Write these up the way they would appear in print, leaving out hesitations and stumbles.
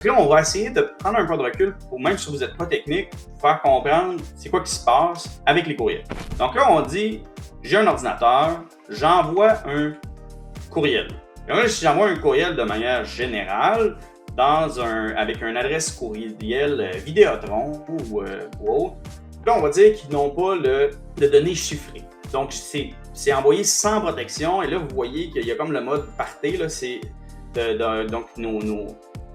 Puis là, on va essayer de prendre un peu de recul pour, même si vous n'êtes pas technique, faire comprendre c'est quoi qui se passe avec les courriels. Donc là, on dit, j'ai un ordinateur, j'envoie un courriel. Et là, si j'envoie un courriel de manière générale, avec une adresse courriel Vidéotron ou autre, là, on va dire qu'ils n'ont pas de données chiffrées. Donc, c'est envoyé sans protection. Et là, vous voyez qu'il y a comme le mode party. Là, donc,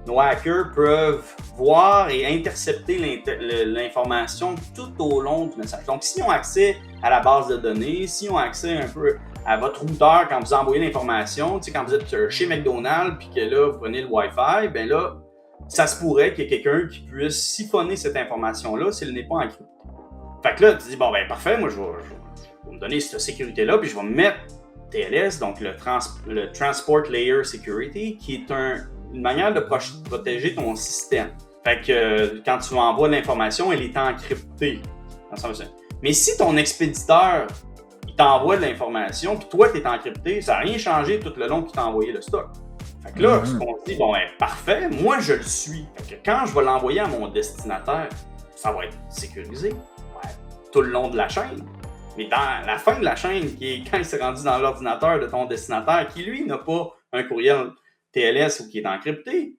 nos hackers peuvent voir et intercepter l'information tout au long du message. Donc, s'ils ont accès à la base de données, s'ils ont accès un peu à votre routeur quand vous envoyez l'information, tu sais, quand vous êtes chez McDonald's puis que là, vous prenez le Wi-Fi, bien là, ça se pourrait qu'il y ait quelqu'un qui puisse siphonner cette information-là s'il n'est pas encrypté. Fait que là, tu dis, bon, ben parfait, moi, je vais me donner cette sécurité-là, puis je vais mettre TLS, donc le Transport Layer Security, qui est une manière de protéger ton système. Fait que quand tu envoies l'information, elle est encryptée. Mais si ton expéditeur il t'envoie de l'information, puis toi, tu es encrypté, ça n'a rien changé tout le long qu'il t'a envoyé le stock. Fait que là, ce qu'on se dit, bon, ben parfait, moi, je le suis. Fait que quand je vais l'envoyer à mon destinataire, ça va être sécurisé tout le long de la chaîne. Mais dans la fin de la chaîne, qui est quand il s'est rendu dans l'ordinateur de ton destinataire, qui lui n'a pas un courriel TLS ou qui est encrypté,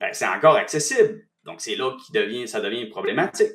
ben, c'est encore accessible. Donc c'est là que ça devient problématique.